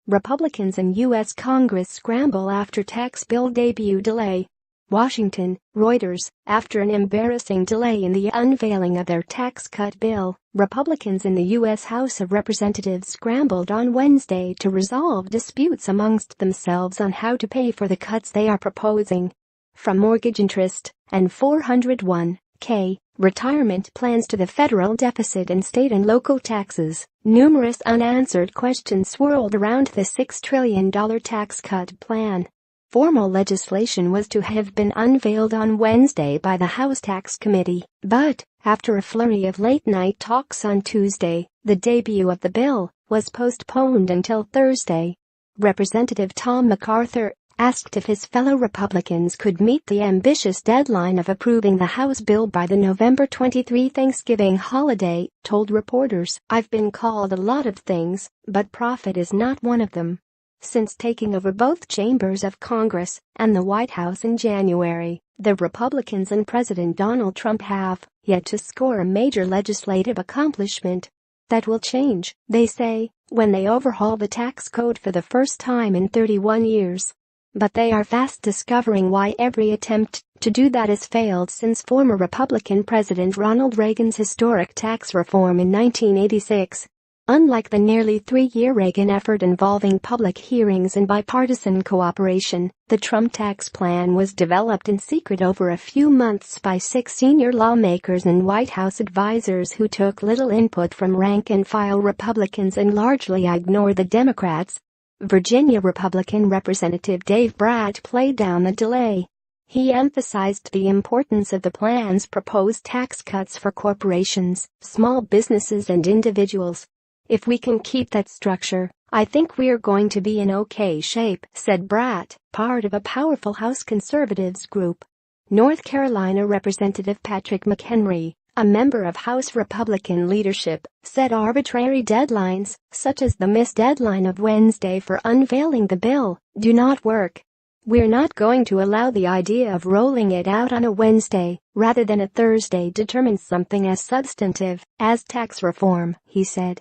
Republicans in U.S. Congress scramble after tax bill debut delay. Washington, Reuters. After an embarrassing delay in the unveiling of their tax cut bill, Republicans in the U.S. House of Representatives scrambled on Wednesday to resolve disputes amongst themselves on how to pay for the cuts they are proposing. From mortgage interest and 401(k) retirement plans to the federal deficit and state and local taxes, numerous unanswered questions swirled around the $6 trillion tax cut plan. Formal legislation was to have been unveiled on Wednesday by the House Tax Committee, but, after a flurry of late-night talks on Tuesday, the debut of the bill was postponed until Thursday. Representative Tom MacArthur asked if his fellow Republicans could meet the ambitious deadline of approving the House bill by the November 23 Thanksgiving holiday, told reporters, "I've been called a lot of things, but profit is not one of them." Since taking over both chambers of Congress and the White House in January, the Republicans and President Donald Trump have yet to score a major legislative accomplishment. That will change, they say, when they overhaul the tax code for the first time in 31 years. But they are fast discovering why every attempt to do that has failed since former Republican President Ronald Reagan's historic tax reform in 1986. Unlike the nearly three-year Reagan effort involving public hearings and bipartisan cooperation, the Trump tax plan was developed in secret over a few months by 6 senior lawmakers and White House advisors who took little input from rank-and-file Republicans and largely ignored the Democrats. Virginia Republican Representative Dave Brat played down the delay. He emphasized the importance of the plan's proposed tax cuts for corporations, small businesses and individuals. "If we can keep that structure, I think we're going to be in okay shape," said Brat, part of a powerful House conservatives group. North Carolina Representative Patrick McHenry, a member of House Republican leadership, said arbitrary deadlines, such as the missed deadline of Wednesday for unveiling the bill, do not work. "We're not going to allow the idea of rolling it out on a Wednesday rather than a Thursday determine something as substantive as tax reform," he said.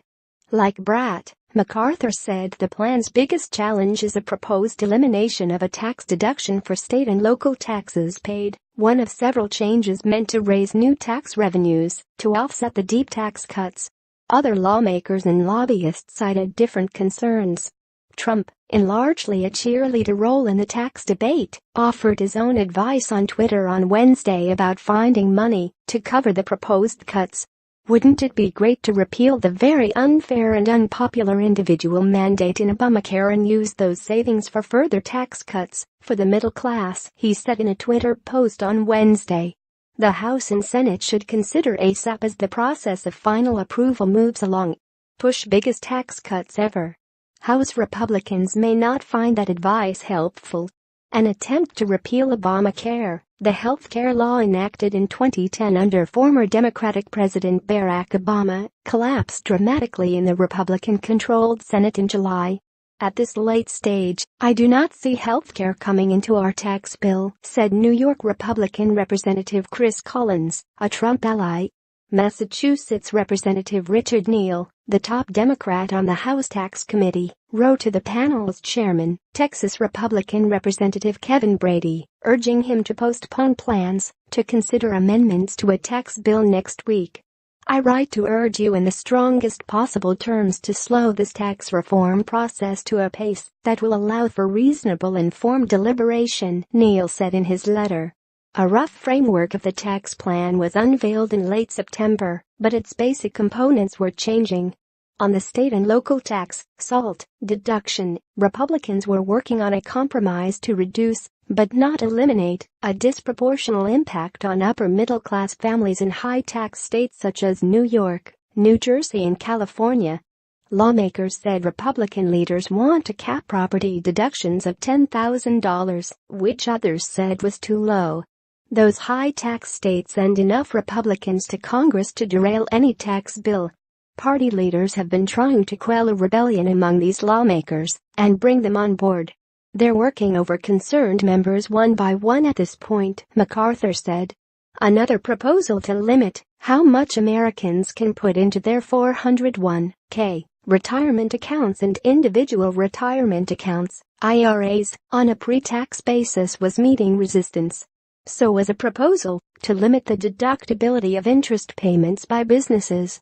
Like Brat, MacArthur said the plan's biggest challenge is a proposed elimination of a tax deduction for state and local taxes paid, one of several changes meant to raise new tax revenues to offset the deep tax cuts. Other lawmakers and lobbyists cited different concerns. Trump, in largely a cheerleader role in the tax debate, offered his own advice on Twitter on Wednesday about finding money to cover the proposed cuts. "Wouldn't it be great to repeal the very unfair and unpopular individual mandate in Obamacare and use those savings for further tax cuts for the middle class," he said in a Twitter post on Wednesday. The House and Senate should consider ASAP as the process of final approval moves along. Push biggest tax cuts ever. House Republicans may not find that advice helpful. An attempt to repeal Obamacare, the health care law enacted in 2010 under former Democratic President Barack Obama, collapsed dramatically in the Republican-controlled Senate in July. "At this late stage, I do not see health care coming into our tax bill," said New York Republican Representative Chris Collins, a Trump ally. Massachusetts Representative Richard Neal, the top Democrat on the House Tax Committee, wrote to the panel's chairman, Texas Republican Representative Kevin Brady, urging him to postpone plans to consider amendments to a tax bill next week. "I write to urge you in the strongest possible terms to slow this tax reform process to a pace that will allow for reasonable informed deliberation," Neal said in his letter. A rough framework of the tax plan was unveiled in late September, but its basic components were changing. On the state and local tax, SALT, deduction, Republicans were working on a compromise to reduce, but not eliminate, a disproportional impact on upper-middle-class families in high-tax states such as New York, New Jersey and California. Lawmakers said Republican leaders want to cap property deductions of $10,000, which others said was too low. Those high-tax states send enough Republicans to Congress to derail any tax bill. Party leaders have been trying to quell a rebellion among these lawmakers and bring them on board. "They're working over concerned members one by one at this point," MacArthur said. Another proposal to limit how much Americans can put into their 401(k) retirement accounts and individual retirement accounts (IRAs) on a pre-tax basis was meeting resistance. So was a proposal to limit the deductibility of interest payments by businesses.